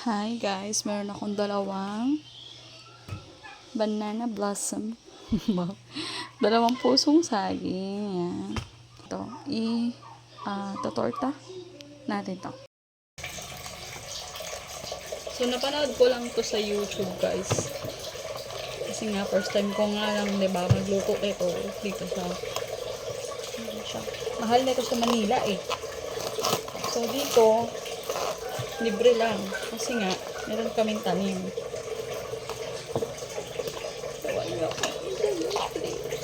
Hi guys, meron akong dalawang banana blossom. Dalawang pusong saging. Yan. Ito, totorta natin to. So, napanood ko lang to sa YouTube guys. Kasi nga, first time ko nga lang, diba, magluto ito dito sa mahal na ito sa Manila eh. So, dito, libre lang. Kasi nga, meron kaming tanim.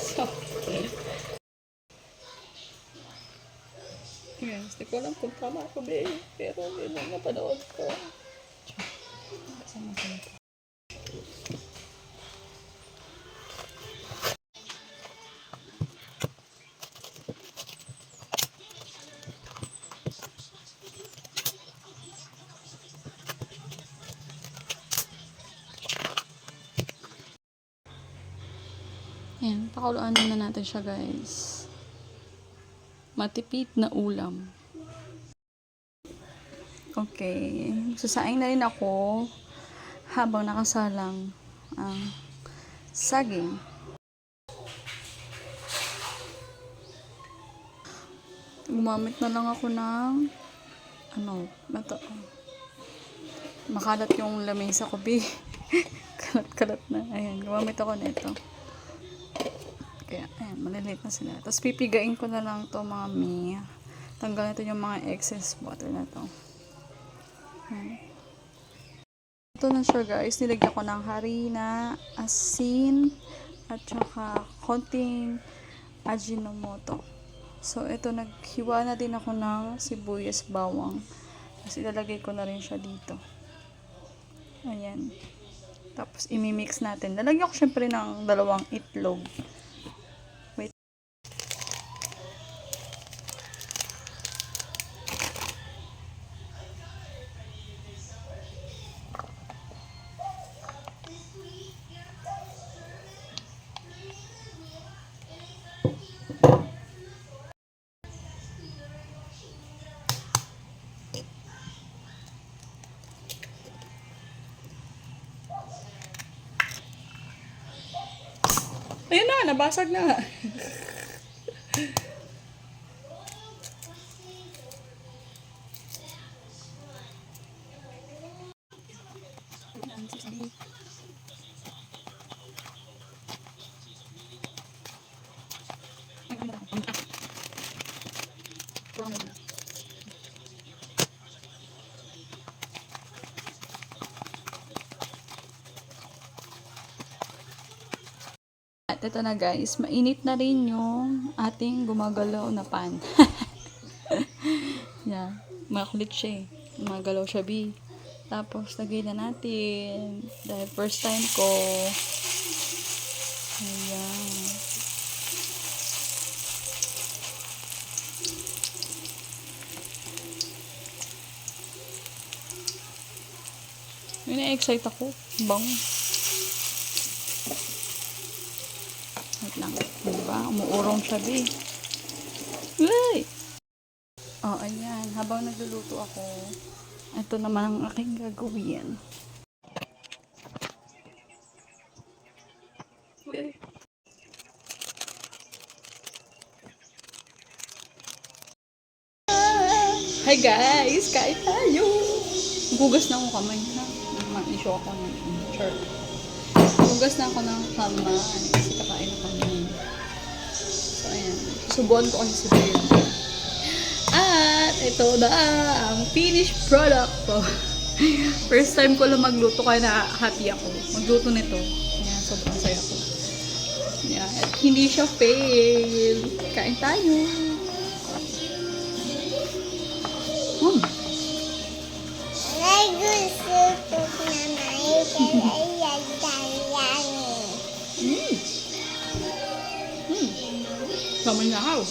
So, guys, di ko alam kung tama ako ba eh. Pero yun ang napanood ko. Kasama ko ito. Ayan, pakuluan na natin siya guys. Matipid na ulam. Okay. Sasaing na rin ako habang nakasalang ang saging. Gumamit na lang ako ng makalat yung lamesa ko, bi. Kalat-kalat na. Ayan, gumamit ako nito. Kaya, ayan, maliliit na sila. Tapos, pipigain ko na lang to mga mi. Tanggal natin yung mga excess water na to. Ayan. Ito na siya guys. Nilagyan ko ng harina, asin, at saka konting Ajinomoto. So, ito, naghiwa na din ako ng sibuyas bawang. Tapos, ilalagay ko na rin siya dito. Ayan. Tapos, imimix natin. Lalagyan ko syempre ng 2 itlog. Wait. Ayun na, nabasag na. At ito na guys, mainit na rin yung ating gumagalaw na pan. Yan, makulit siya eh. Gumagalaw siya, bi. Tapos, lagay na natin. Dahil first time ko. Ayan. Yun na-excite ako. Bang. Wait lang. Diba? Umuurong siya, bi. Uy! Oh, ayan. Habang nagluluto ako, ito naman ang aking gagawin. Hi guys! Kain tayo! Gugas na akong kamay na. Mag-isyo ako ng shirt. Gugas na ako ng kamay kasi kakain na kami. So, ayan. Subuan ko kasi si Babe. At ito na ang finished product ko. First time ko lang magluto kaya na happy ako. Magluto nito. Ayan, sobrang saya ko. Ayan. At hindi siya fail. Kain tayo. Kamay na ako.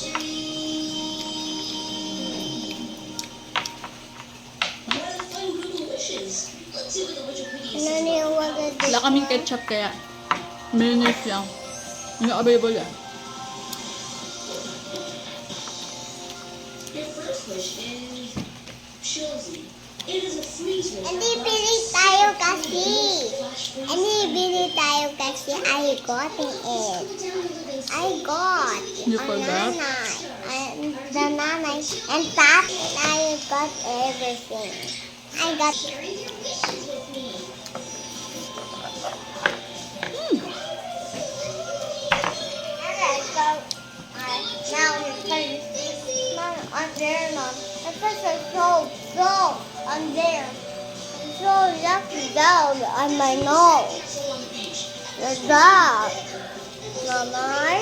Wala kaming ketchup kaya mayonnaise lang. Hindi available yan. Your first wish is Chelsea. It is a freezer. see. Bili tayo kasi I got it. I got You a forgot? nanay. And the nanay and that I got everything. I got Alright, so now you're going to see Mom on there, Mom. The fish is so on there. So lucky down on my nose. The dog. Mama.